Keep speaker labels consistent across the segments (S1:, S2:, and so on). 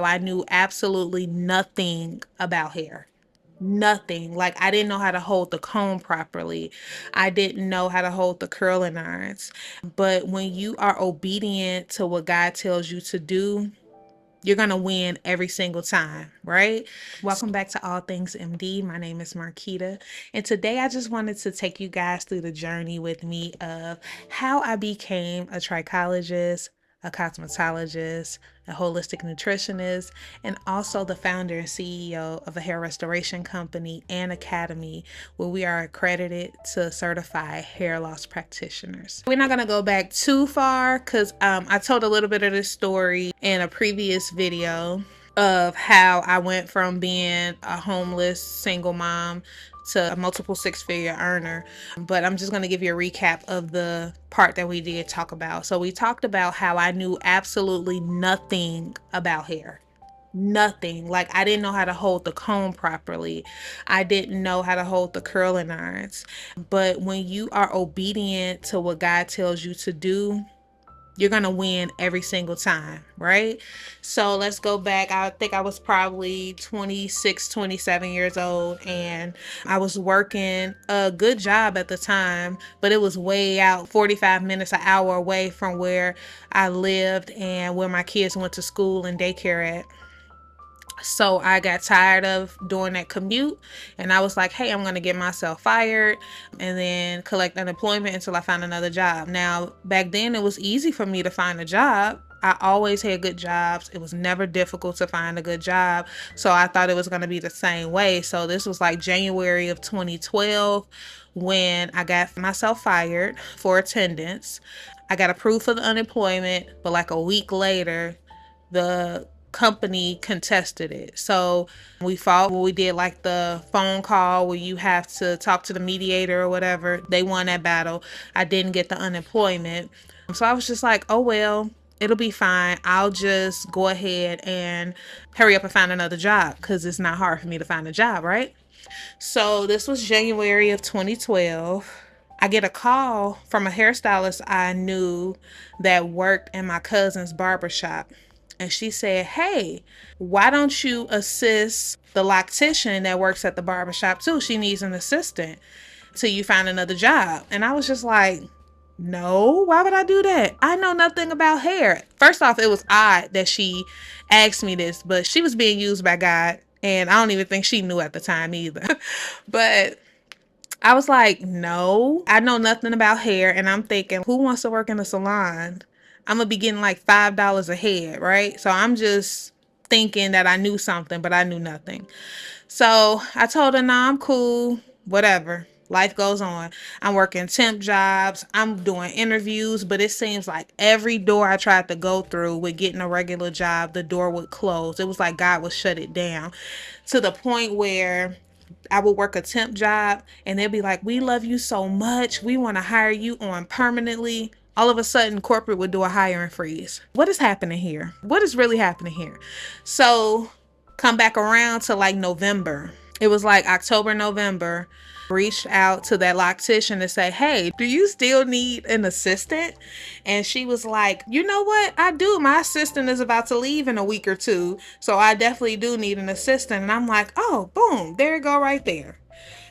S1: I knew absolutely nothing about hair. Nothing. Like, I didn't know how to hold the comb properly. I didn't know how to hold the curling irons. But when you are obedient to what God tells you to do, you're going to win every single time, right? Welcome back to All Things MD. My name is Marquita, and today I just wanted to take you guys through the journey with me of how I became a trichologist, a cosmetologist, a holistic nutritionist, and also the founder and CEO of a hair restoration company and academy where we are accredited to certify hair loss practitioners. We're not going to go back too far because I told a little bit of this story in a previous video of how I went from being a homeless single mom to a multiple six-figure earner. But I'm just going to give you a recap of the part that we did talk about. So we talked about how I knew absolutely nothing about hair. Nothing. Like, I didn't know how to hold the comb properly. I didn't know how to hold the curling irons. But when you are obedient to what God tells you to do, you're going to win every single time, right? So let's go back. I think I was probably 26, 27 years old, and I was working a good job at the time, but it was way out, 45 minutes, an hour away from where I lived and where my kids went to school and daycare at. So I got tired of doing that commute, and I was like, hey, I'm going to get myself fired and then collect unemployment until I find another job. Now, back then it was easy for me to find a job. I always had good jobs. It was never difficult to find a good job. So I thought it was going to be the same way. So this was like January of 2012 when I got myself fired for attendance. I got approved for the unemployment, but like a week later, the company contested it. So we fought. We did like the phone call where you have to talk to the mediator or whatever. They won that battle. I didn't get the unemployment. So I was just like, oh, well, it'll be fine. I'll just go ahead and hurry up and find another job because it's not hard for me to find a job, right? So this was January of 2012. I get a call from a hairstylist I knew that worked in my cousin's barbershop. And she said, hey, why don't you assist the loctician that works at the barbershop too? She needs an assistant till you find another job. And I was just like, no, why would I do that? I know nothing about hair. First off, it was odd that she asked me this, but she was being used by God. And I don't even think she knew at the time either. But I was like, no, I know nothing about hair. And I'm thinking, who wants to work in a salon? I'm going to be getting like $5 a head, right? So I'm just thinking that I knew something, but I knew nothing. So I told her, nah, I'm cool, whatever. Life goes on. I'm working temp jobs. I'm doing interviews, but it seems like every door I tried to go through with getting a regular job, the door would close. It was like God would shut it down to the point where I would work a temp job and they'd be like, we love you so much. We want to hire you on permanently. All of a sudden, corporate would do a hiring freeze. What is happening here? What is really happening here? So come back around to like November. It was like October, November. Reached out to that loctician to say, hey, do you still need an assistant? And she was like, you know what? I do. My assistant is about to leave in a week or two. So I definitely do need an assistant. And I'm like, oh, boom, there you go right there.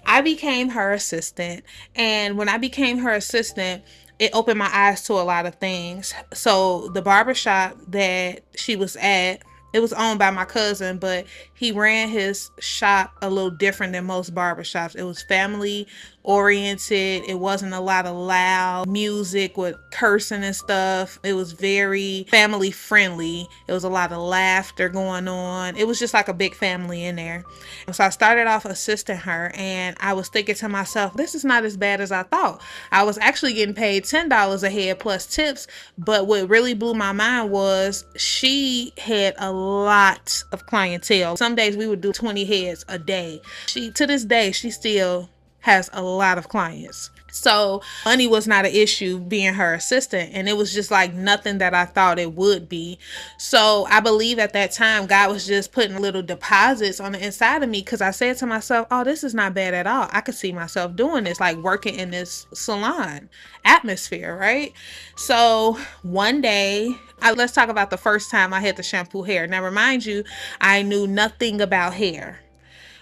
S1: I became her assistant. And when I became her assistant, it opened my eyes to a lot of things. So the barbershop that she was at, it was owned by my cousin, but he ran his shop a little different than most barbershops. It was family oriented. It wasn't a lot of loud music with cursing and stuff. It was very family friendly. It was a lot of laughter going on. It was just like a big family in there. So I started off assisting her, and I was thinking to myself, this is not as bad as I thought. I was actually getting paid $10 a head plus tips, but what really blew my mind was she had a lot of clientele. Some days we would do 20 heads a day. To this day, she still has a lot of clients. So money was not an issue being her assistant, and it was just like nothing that I thought it would be. So I believe at that time God was just putting little deposits on the inside of me, because I said to myself, oh, this is not bad at all. I could see myself doing this, like working in this salon atmosphere, right? So one day, let's talk about the first time I had to shampoo hair. Now remind you, I knew nothing about hair.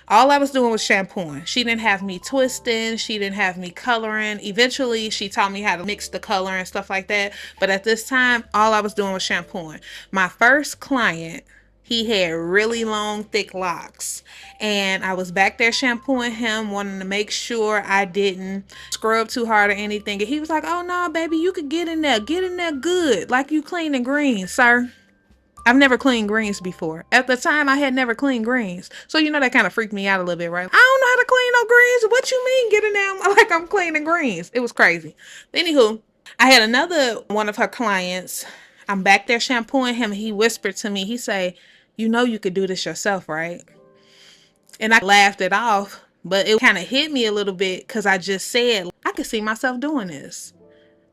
S1: All I was doing was shampooing. She didn't have me twisting. She didn't have me coloring. Eventually, she taught me how to mix the color and stuff like that. But at this time, all I was doing was shampooing. My first client, he had really long, thick locks. And I was back there shampooing him, wanting to make sure I didn't scrub too hard or anything. And he was like, oh, no, baby, you could get in there. Get in there good. Like you cleaning greens, sir. I've never cleaned greens before. At the time, I had never cleaned greens. So, that kind of freaked me out a little bit, right? I don't know how to clean no greens. What you mean getting them like I'm cleaning greens? It was crazy. Anywho, I had another one of her clients. I'm back there shampooing him. He whispered to me, he say, you could do this yourself, right? And I laughed it off, but it kind of hit me a little bit because I just said, I could see myself doing this,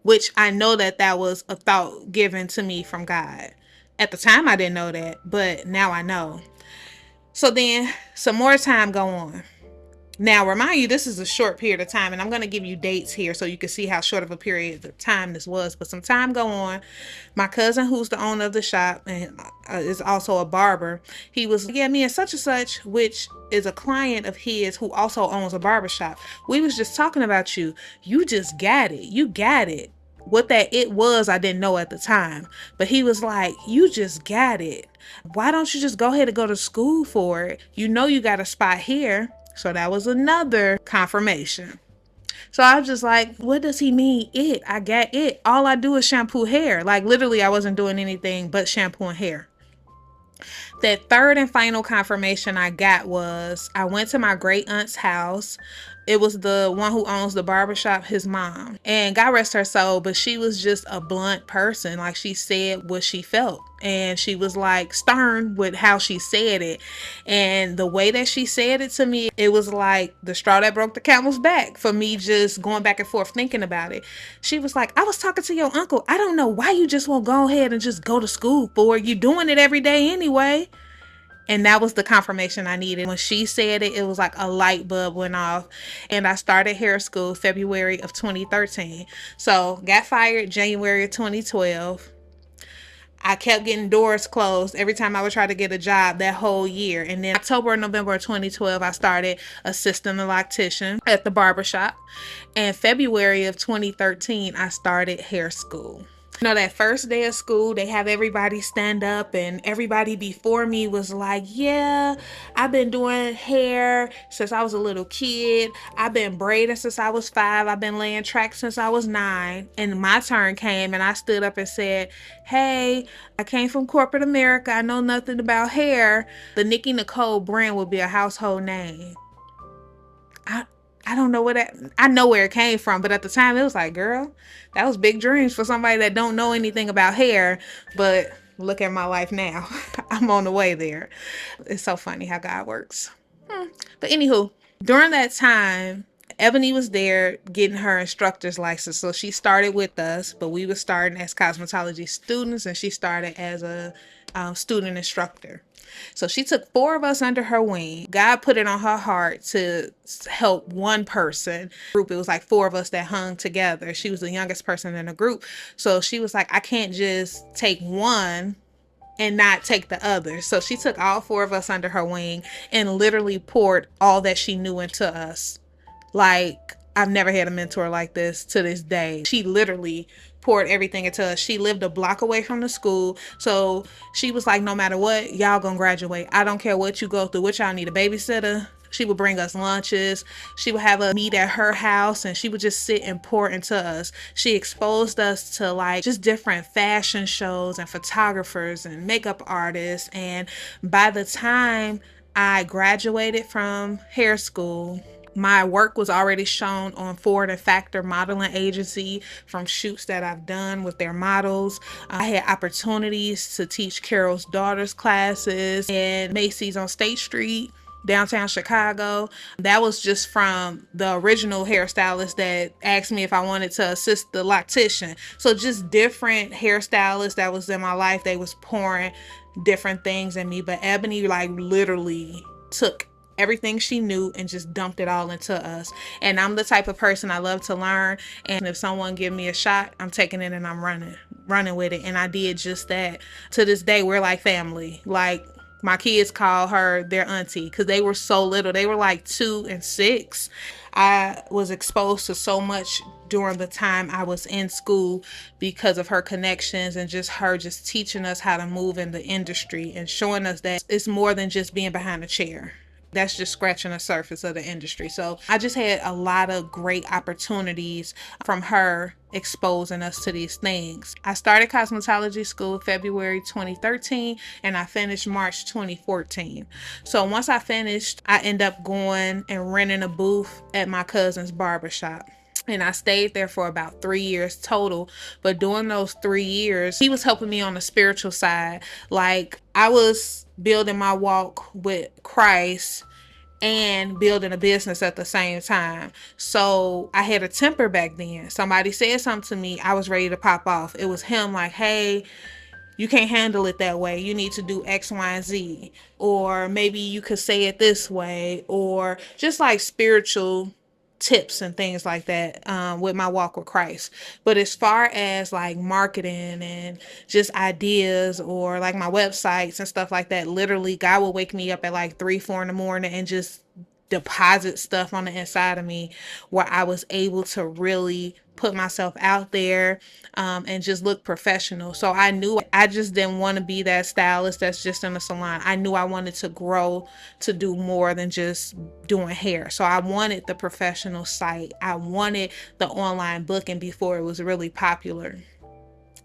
S1: which I know that was a thought given to me from God. At the time, I didn't know that, but now I know. So then some more time go on. Now, remind you, this is a short period of time, and I'm going to give you dates here so you can see how short of a period of time this was. But some time go on. My cousin, who's the owner of the shop and is also a barber, he was, yeah, me and such, which is a client of his who also owns a barber shop. We was just talking about you. You just got it. You got it. What that it was, I didn't know at the time. But he was like, you just got it. Why don't you just go ahead and go to school for it? You got a spot here. So that was another confirmation. So I was just like, what does he mean? It? I got it. All I do is shampoo hair. Like literally, I wasn't doing anything but shampooing hair. That third and final confirmation I got was I went to my great aunt's house. It was the one who owns the barbershop, his mom. And God rest her soul, but she was just a blunt person. Like she said what she felt. And she was like stern with how she said it. And the way that she said it to me, it was like the straw that broke the camel's back for me just going back and forth thinking about it. She was like, I was talking to your uncle. I don't know why you just won't go ahead and just go to school for it. You doing it every day anyway. And that was the confirmation I needed. When she said it, it was like a light bulb went off. And I started hair school February of 2013. So got fired January of 2012. I kept getting doors closed every time I would try to get a job that whole year. And then October and November of 2012, I started assisting the loctician at the barbershop. And February of 2013, I started hair school. That first day of school, they have everybody stand up, and everybody before me was like, yeah, I've been doing hair since I was a little kid. I've been braiding since I was 5. I've been laying tracks since I was 9. And my turn came, and I stood up and said, hey, I came from corporate America. I know nothing about hair. The Nikki Nicole brand will be a household name. I don't know I know where it came from, but at the time it was like, girl, that was big dreams for somebody that don't know anything about hair. But look at my life now. I'm on the way there. It's so funny how God works. But anywho, during that time, Ebony was there getting her instructor's license. So she started with us, but we were starting as cosmetology students, and she started as a student instructor. So she took 4 of us under her wing. God put it on her heart to help one person. It was like 4 of us that hung together. She was the youngest person in the group. So she was like, I can't just take one and not take the other. So she took all 4 of us under her wing and literally poured all that she knew into us. Like, I've never had a mentor like this to this day. She literally poured everything into us. She lived a block away from the school. So she was like, no matter what, y'all gonna graduate. I don't care what you go through, what y'all need a babysitter. She would bring us lunches. She would have us meet at her house, and she would just sit and pour into us. She exposed us to like just different fashion shows and photographers and makeup artists. And by the time I graduated from hair school, my work was already shown on Ford and Factor modeling agency from shoots that I've done with their models. I had opportunities to teach Carol's daughter's classes and Macy's on State Street. downtown Chicago. That was just from the original hairstylist that asked me if I wanted to assist the loctician. So just different hairstylists that was in my life. They was pouring different things in me. But Ebony like literally took everything she knew and just dumped it all into us. And I'm the type of person, I love to learn, and if someone give me a shot, I'm taking it and I'm running with it. And I did just that. To this day, we're like family. Like, my kids call her their auntie because they were so little. They were like 2 and 6. I was exposed to so much during the time I was in school because of her connections and just her just teaching us how to move in the industry and showing us that it's more than just being behind a chair. That's just scratching the surface of the industry. So I just had a lot of great opportunities from her exposing us to these things. I started cosmetology school February 2013 and I finished March 2014. So once I finished, I ended up going and renting a booth at my cousin's barbershop. And I stayed there for about 3 years total. But during those 3 years, he was helping me on the spiritual side. Like, I was building my walk with Christ and building a business at the same time. So I had a temper back then. Somebody said something to me, I was ready to pop off. It was him like, hey, you can't handle it that way. You need to do X, Y, and Z. Or maybe you could say it this way. Or just like spiritual tips and things like that with my walk with Christ. But as far as like marketing and just ideas or like my websites and stuff like that, literally God will wake me up at like 3, 4 in the morning and just deposit stuff on the inside of me where I was able to really put myself out there and just look professional. So I knew I just didn't want to be that stylist that's just in the salon. I knew I wanted to grow to do more than just doing hair. So I wanted the professional site. I wanted the online booking before it was really popular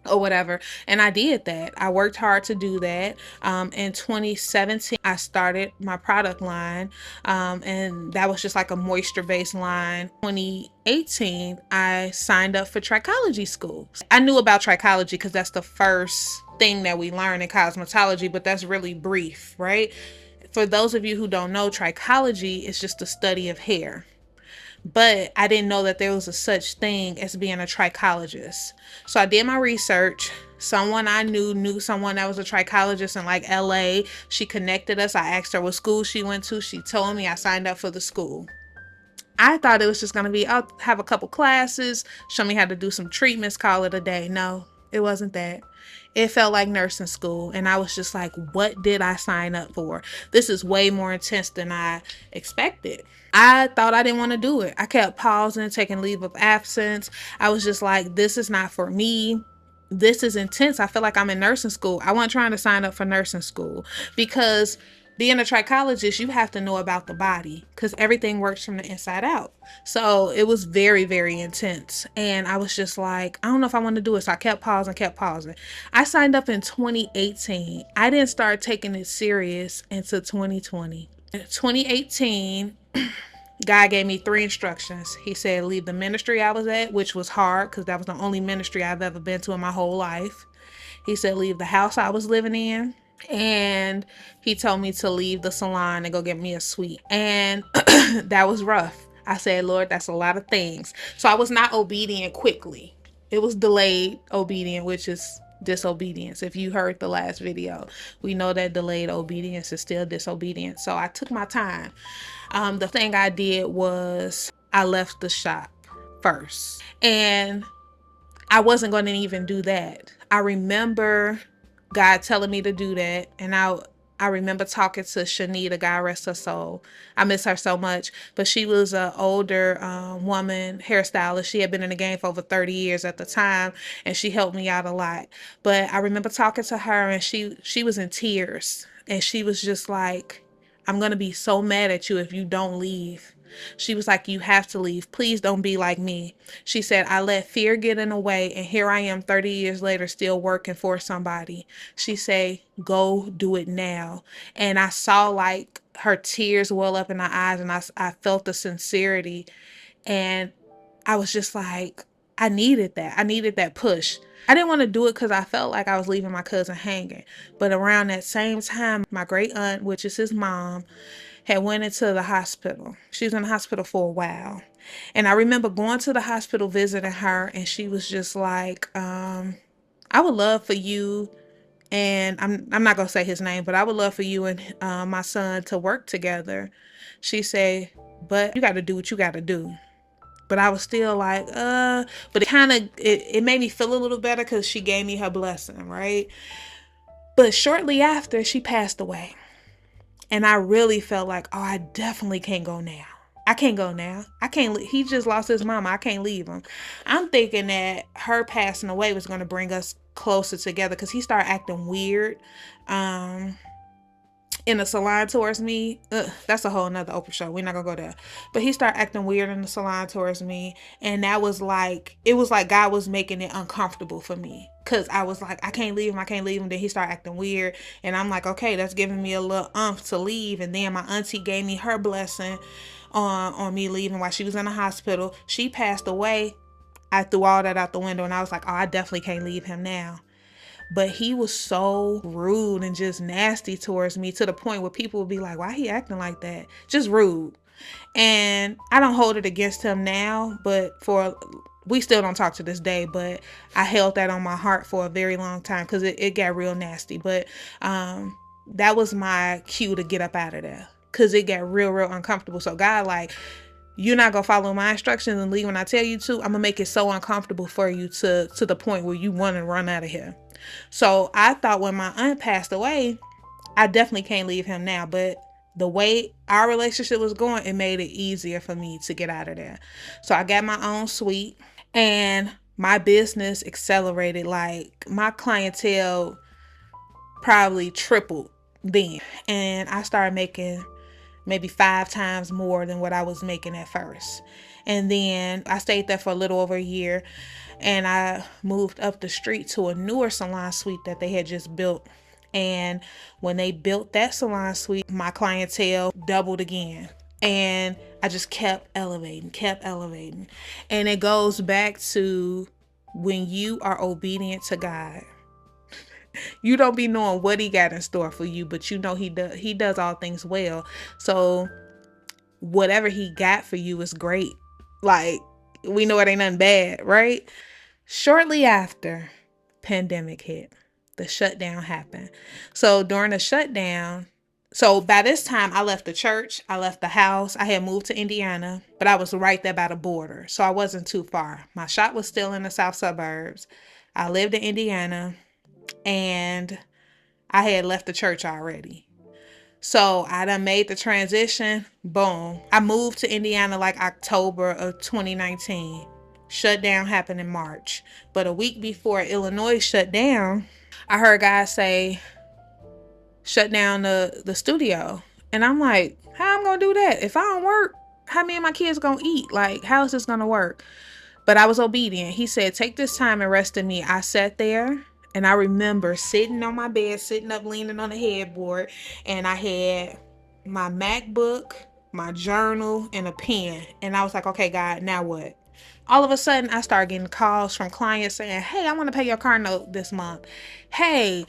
S1: or whatever. And I did that. I worked hard to do that. In 2017, I started my product line. And that was just like a moisture based line. 2018, I signed up for Trichology school. I knew about Trichology because that's the first thing that we learn in cosmetology, but that's really brief, right? For those of you who don't know, Trichology is just the study of hair. But I didn't know that there was a such thing as being a trichologist. So I did my research. Someone I knew someone that was a trichologist in like LA. She connected us. I asked her what school she went to. She told me. I signed up for the school. I thought it was just going to be, I'll have a couple classes, show me how to do some treatments, call it a day. No, it wasn't that. It felt like nursing school. And I was just like, what did I sign up for? This is way more intense than I expected. I thought I didn't want to do it. I kept pausing, taking leave of absence. I was just like, this is not for me. This is intense. I feel like I'm in nursing school. I wasn't trying to sign up for nursing school because being a trichologist, you have to know about the body because everything works from the inside out. So it was very, very intense. And I was just like, I don't know if I want to do it. So I kept pausing. I signed up in 2018. I didn't start taking it serious until 2020. In 2018, God gave me 3 instructions. He said, leave the ministry I was at, which was hard because that was the only ministry I've ever been to in my whole life. He said, leave the house I was living in. And he told me to leave the salon and go get me a suite. And that was rough. I said, Lord, that's a lot of things. So I was not obedient quickly. It was delayed obedience, which is disobedience. If you heard the last video, we know that delayed obedience is still disobedience. So I took my time. The thing I did was I left the shop first. And I wasn't going to even do that. I remember God telling me to do that. And I remember talking to Shanita, God rest her soul. I miss her so much. But she was an older woman, hairstylist. She had been in the game for over 30 years at the time. And she helped me out a lot. But I remember talking to her and she was in tears. And she was just like, I'm going to be so mad at you if you don't leave. She was like, you have to leave. Please don't be like me. She said, I let fear get in the way, and here I am 30 years later still working for somebody. She said, go do it now. And I saw like her tears well up in her eyes, and I felt the sincerity. And I was just like, I needed that. I needed that push. I didn't want to do it because I felt like I was leaving my cousin hanging. But around that same time, my great aunt, which is his mom, had went into the hospital. She was in the hospital for a while. And I remember going to the hospital, visiting her, and she was just like, I would love for you, and I'm not gonna say his name, but I would love for you and my son to work together. She said, but you gotta do what you gotta do. But I was still like, but it made me feel a little better because she gave me her blessing, right? But shortly after, she passed away. And I really felt like, oh, I definitely can't go now. I can't go now. I can't. He just lost his mama. I can't leave him. I'm thinking that her passing away was going to bring us closer together because he started acting weird. In the salon towards me. That's a whole nother Oprah show. We're not gonna go there. But he started acting weird in the salon towards me. And that was like, it was like God was making it uncomfortable for me. Cause I was like, I can't leave him. I can't leave him. Then he started acting weird. And I'm like, okay, that's giving me a little umph to leave. And then my auntie gave me her blessing on me leaving while she was in the hospital. She passed away. I threw all that out the window and I was like, oh, I definitely can't leave him now. But he was so rude and just nasty towards me to the point where people would be like, why he acting like that? Just rude. And I don't hold it against him now, but we still don't talk to this day, but I held that on my heart for a very long time because it got real nasty. But that was my cue to get up out of there because it got real uncomfortable. So God, like, you're not gonna follow my instructions and leave when I tell you to. I'm gonna make it so uncomfortable for you to the point where you want to run out of here. So I thought when my aunt passed away, I definitely can't leave him now. But the way our relationship was going, it made it easier for me to get out of there. So I got my own suite and my business accelerated. Like my clientele probably tripled then. And I started making maybe 5 times more than what I was making at first. And then I stayed there for a little over a year and I moved up the street to a newer salon suite that they had just built. And when they built that salon suite, my clientele doubled again. And I just kept elevating. And it goes back to when you are obedient to God. You don't be knowing what he got in store for you, but you know he does all things well. So whatever he got for you is great. Like, we know it ain't nothing bad, right? Shortly after, pandemic hit. The shutdown happened. So during the shutdown, so by this time I left the church, I left the house. I had moved to Indiana, but I was right there by the border. So I wasn't too far. My shop was still in the south suburbs. I lived in Indiana and I had left the church already. So I done made the transition. Boom. I moved to Indiana like October of 2019. Shutdown happened in March. But a week before Illinois shut down, I heard guys say, shut down the studio. And I'm like, how I'm going to do that? If I don't work, how me and my kids going to eat? Like, how is this going to work? But I was obedient. He said, take this time and rest in me. I sat there. And I remember sitting on my bed, sitting up, leaning on the headboard, and I had my MacBook, my journal, and a pen. And I was like, okay, God, now what? All of a sudden, I started getting calls from clients saying, hey, I want to pay your car note this month. Hey,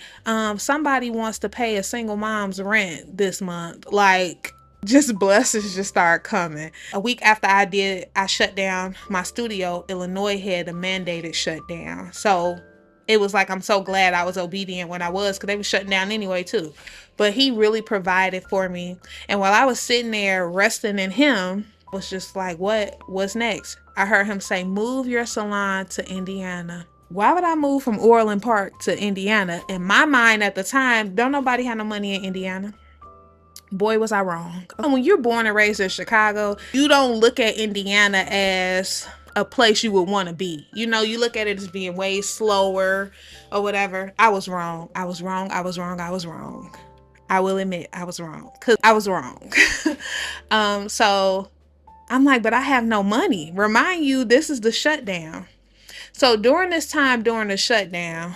S1: somebody wants to pay a single mom's rent this month. Like, just blessings just started coming. A week after I shut down my studio, Illinois had a mandated shutdown. So it was like, I'm so glad I was obedient when I was, because they were shutting down anyway too. But he really provided for me. And while I was sitting there resting in him, I was just like, what's next? I heard him say, move your salon to Indiana. Why would I move from Orland Park to Indiana? In my mind at the time, don't nobody have no money in Indiana. Boy, was I wrong. When you're born and raised in Chicago, you don't look at Indiana as a place you would want to be. You know, you look at it as being way slower or whatever. I was wrong. I will admit I was wrong, because I was wrong. So I'm like, but I have no money. Remind you, this is the shutdown. So during this time, during the shutdown,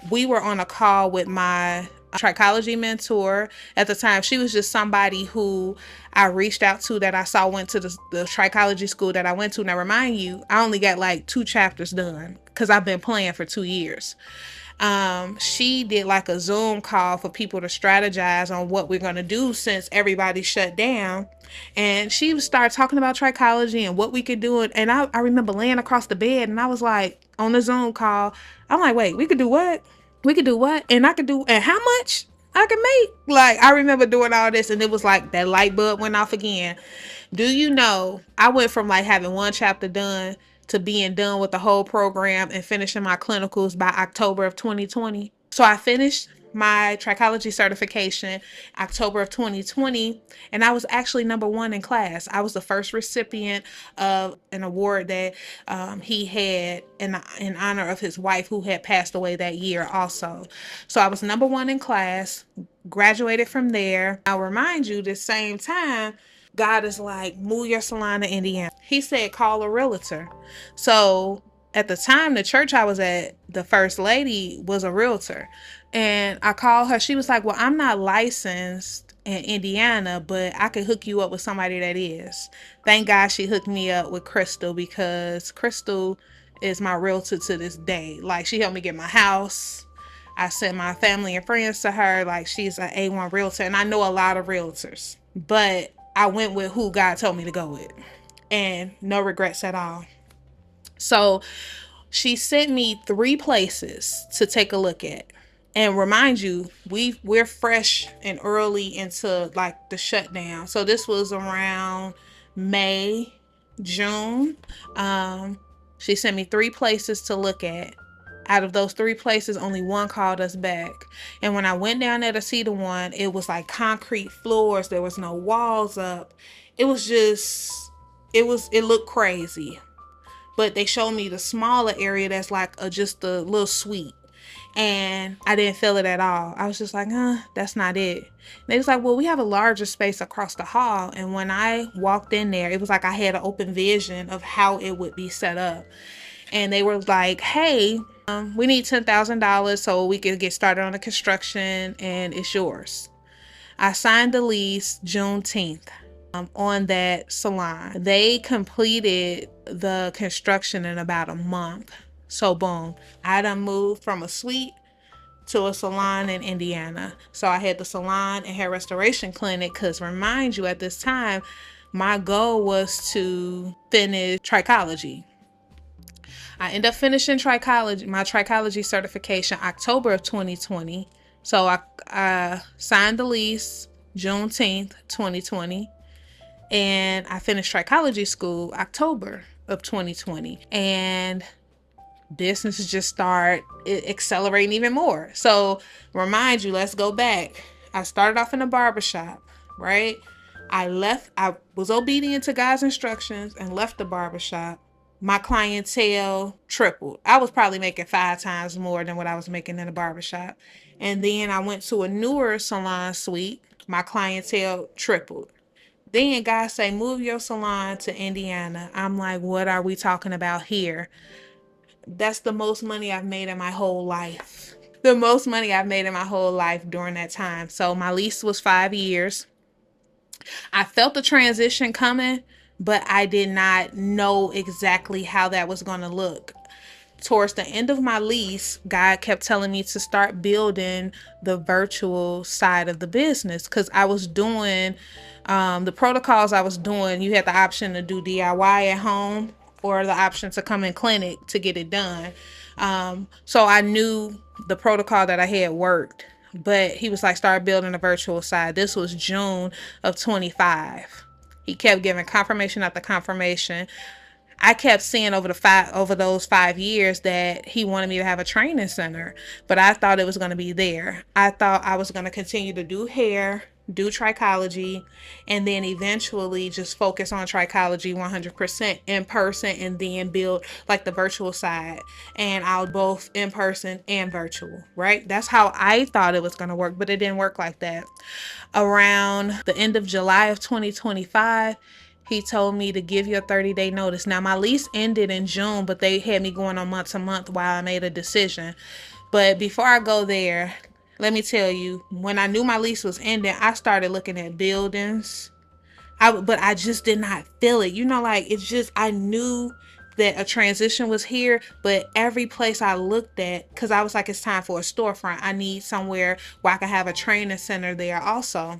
S1: we were on a call with my Trichology mentor at the time. She was just somebody who I reached out to that I saw went to the Trichology school that I went to. Now, remind you, I only got like 2 chapters done because I've been playing for 2 years. She did like a Zoom call for people to strategize on what we're going to do since everybody shut down. And she started talking about trichology and what we could do. And I remember laying across the bed and I was like, on the Zoom call, I'm like, wait, we could do what? We could do what? And I could do, and how much I could make? Like, I remember doing all this and it was like that light bulb went off again. Do you know, I went from like having one chapter done to being done with the whole program and finishing my clinicals by October of 2020. So I finished my trichology certification October of 2020, and I was actually number one in class. I was the first recipient of an award that he had in honor of his wife who had passed away that year also. So I was number one in class, graduated from there. I'll remind you, this same time, God is like, move your salon to Indiana. He said, call a realtor. So at the time, the church I was at, the first lady was a realtor. And I called her. She was like, well, I'm not licensed in Indiana, but I could hook you up with somebody that is. Thank God she hooked me up with Crystal, because Crystal is my realtor to this day. Like, she helped me get my house. I sent my family and friends to her. Like, she's an A1 realtor, and I know a lot of realtors, but I went with who God told me to go with, and no regrets at all. So she sent me 3 places to take a look at. And remind you, we're fresh and early into like the shutdown. So this was around May, June. She sent me 3 places to look at. Out of those 3 places, only one called us back. And when I went down there to see the one, it was like concrete floors. There was no walls up. It was just, it looked crazy. But they showed me the smaller area that's like just a little suite. And I didn't feel it at all. I was just like, that's not it. And they was like, well, we have a larger space across the hall. And when I walked in there, it was like I had an open vision of how it would be set up. And they were like, hey, we need $10,000 so we can get started on the construction, and it's yours. I signed the lease Juneteenth on that salon. They completed the construction in about a month. So boom, I done moved from a suite to a salon in Indiana. So I had the salon and hair restoration clinic, because remind you, at this time, my goal was to finish trichology. I ended up finishing trichology, my trichology certification, October of 2020. So I signed the lease Juneteenth 2020, and I finished trichology school October of 2020. And business just started accelerating even more. So remind you, let's go back. I started off in a barbershop, right? I was obedient to God's instructions and left the barbershop. My clientele tripled. I was probably making 5 times more than what I was making in the barbershop. And then I went to a newer salon suite. My clientele tripled. Then God say, move your salon to Indiana. I'm like, what are we talking about here? That's the most money I've made in my whole life. The most money I've made in my whole life during that time. So my lease was 5 years. I felt the transition coming, but I did not know exactly how that was going to look. Towards the end of my lease, God kept telling me to start building the virtual side of the business, because I was doing the protocols I was doing. You had the option to do DIY at home or the option to come in clinic to get it done. So I knew the protocol that I had worked, but he was like, start building a virtual side. This was June of 25. He kept giving confirmation after confirmation. I kept seeing over those 5 years that he wanted me to have a training center, but I thought it was going to be there. I thought I was going to continue to do hair, do trichology, and then eventually just focus on trichology 100% in person, and then build like the virtual side, and I'll both in person and virtual, right? That's how I thought it was going to work, but it didn't work like that. Around the end of July of 2025, he told me to give you a 30-day notice. Now, my lease ended in June, but they had me going on month to month while I made a decision. But before I go there, let me tell you, when I knew my lease was ending, I started looking at buildings. But I just did not feel it. You know, like, it's just, I knew that a transition was here, but every place I looked at, because I was like, it's time for a storefront. I need somewhere where I can have a training center there also.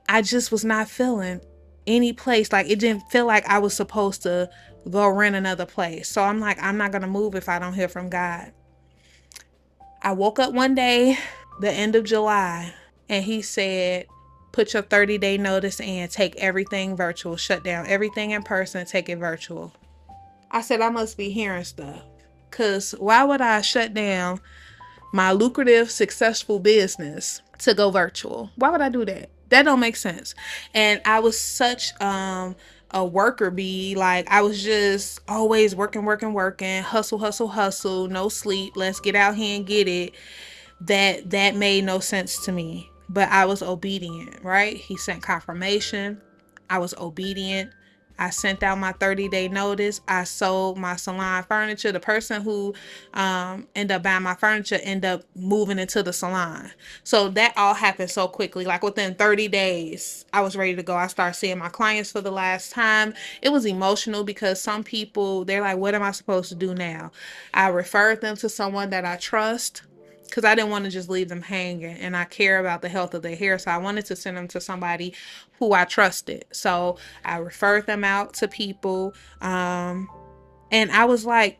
S1: I just was not feeling any place. Like, it didn't feel like I was supposed to go rent another place. So I'm like, I'm not going to move if I don't hear from God. I woke up one day, the end of July, and he said, put your 30-day notice in, take everything virtual, shut down everything in person, take it virtual. I said, I must be hearing stuff. Because why would I shut down my lucrative, successful business to go virtual? Why would I do that? That don't make sense. And I was such a worker bee. Like, I was just always working, hustle, hustle, hustle, no sleep. Let's get out here and get it. That made no sense to me. But I was obedient, right? He sent confirmation. I was obedient. I sent out my 30-day notice. I sold my salon furniture. The person who ended up buying my furniture ended up moving into the salon. So that all happened so quickly. Like, within 30 days, I was ready to go. I started seeing my clients for the last time. It was emotional because some people, they're like, what am I supposed to do now? I referred them to someone that I trust, because I didn't want to just leave them hanging, and I care about the health of their hair. So I wanted to send them to somebody who I trusted. So I referred them out to people. And I was like,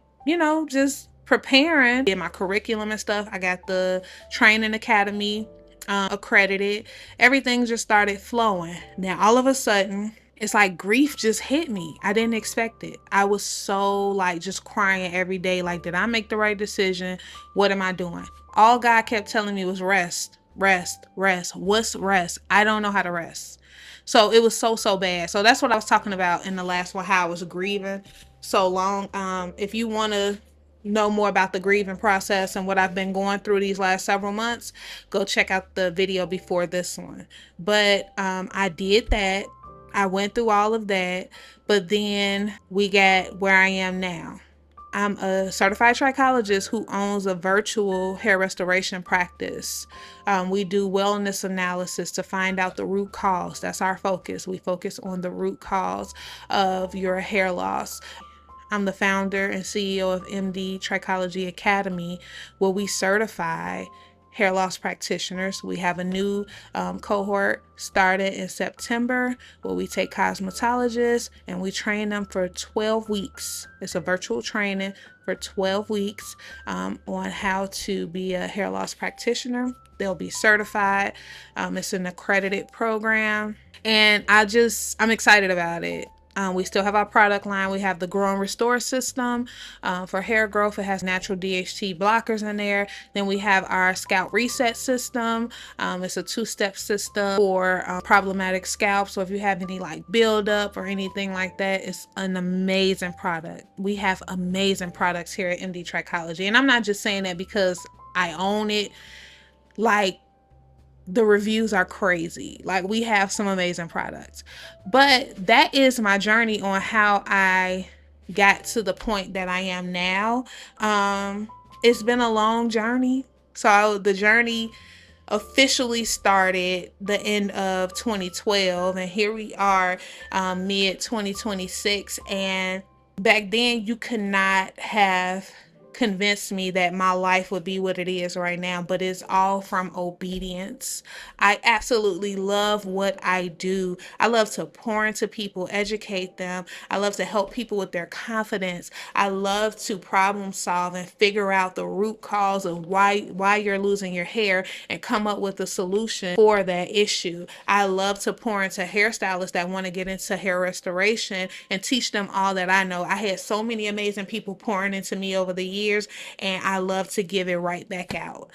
S1: just preparing, did my curriculum and stuff. I got the training academy accredited. Everything just started flowing. Now, all of a sudden, it's like grief just hit me. I didn't expect it. I was so like just crying every day. Like, did I make the right decision? What am I doing? All God kept telling me was rest, rest, rest. What's rest? I don't know how to rest. So it was so bad. So that's what I was talking about in the last one, how I was grieving so long. If you want to know more about the grieving process and what I've been going through these last several months, go check out the video before this one. But I did that. I went through all of that, but then we got where I am now. I'm a certified trichologist who owns a virtual hair restoration practice. We do wellness analysis to find out the root cause. That's our focus. We focus on the root cause of your hair loss. I'm the founder and CEO of MD Trichology Academy, where we certify hair loss practitioners. We have a new cohort started in September where we take cosmetologists and we train them for 12 weeks. It's a virtual training for 12 weeks on how to be a hair loss practitioner. They'll be certified. It's an accredited program, and I'm excited about it. We still have our product line. We have the Grow and Restore system for hair growth. It has natural DHT blockers in there. Then we have our scalp reset system. It's a 2-step system for problematic scalp. So if you have any like buildup or anything like that, it's an amazing product. We have amazing products here at MD Trichology. And I'm not just saying that because I own it. Like, the reviews are crazy. Like, we have some amazing products. But that is my journey on how I got to the point that I am now. It's been a long journey. So the journey officially started the end of 2012, and here we are, mid 2026. And back then you could not have convinced me that my life would be what it is right now, but it's all from obedience. I absolutely love what I do. I love to pour into people, educate them. I love to help people with their confidence. I love to problem solve and figure out the root cause of why you're losing your hair and come up with a solution for that issue. I love to pour into hairstylists that want to get into hair restoration and teach them all that I know. I had so many amazing people pouring into me over the years, and I love to give it right back out.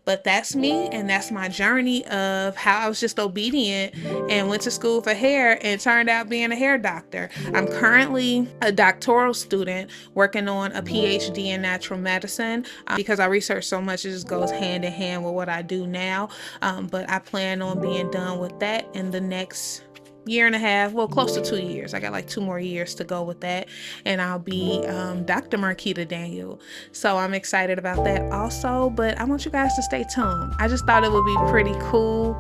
S1: But that's me, and that's my journey of how I was just obedient and went to school for hair and turned out being a hair doctor. I'm currently a doctoral student working on a PhD in natural medicine because I research so much, it just goes hand in hand with what I do now. But I plan on being done with that in the next year and a half, well, close to 2 years. I got like 2 more years to go with that, and I'll be Dr. Marquita Daniel. So I'm excited about that also, but I want you guys to stay tuned. I just thought it would be pretty cool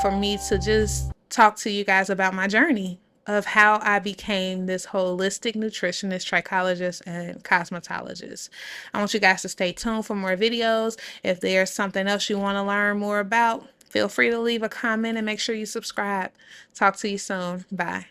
S1: for me to just talk to you guys about my journey. of how I became this holistic nutritionist, trichologist, and cosmetologist. I want you guys to stay tuned for more videos. If there's something else you want to learn more about, feel free to leave a comment and make sure you subscribe. Talk to you soon. Bye.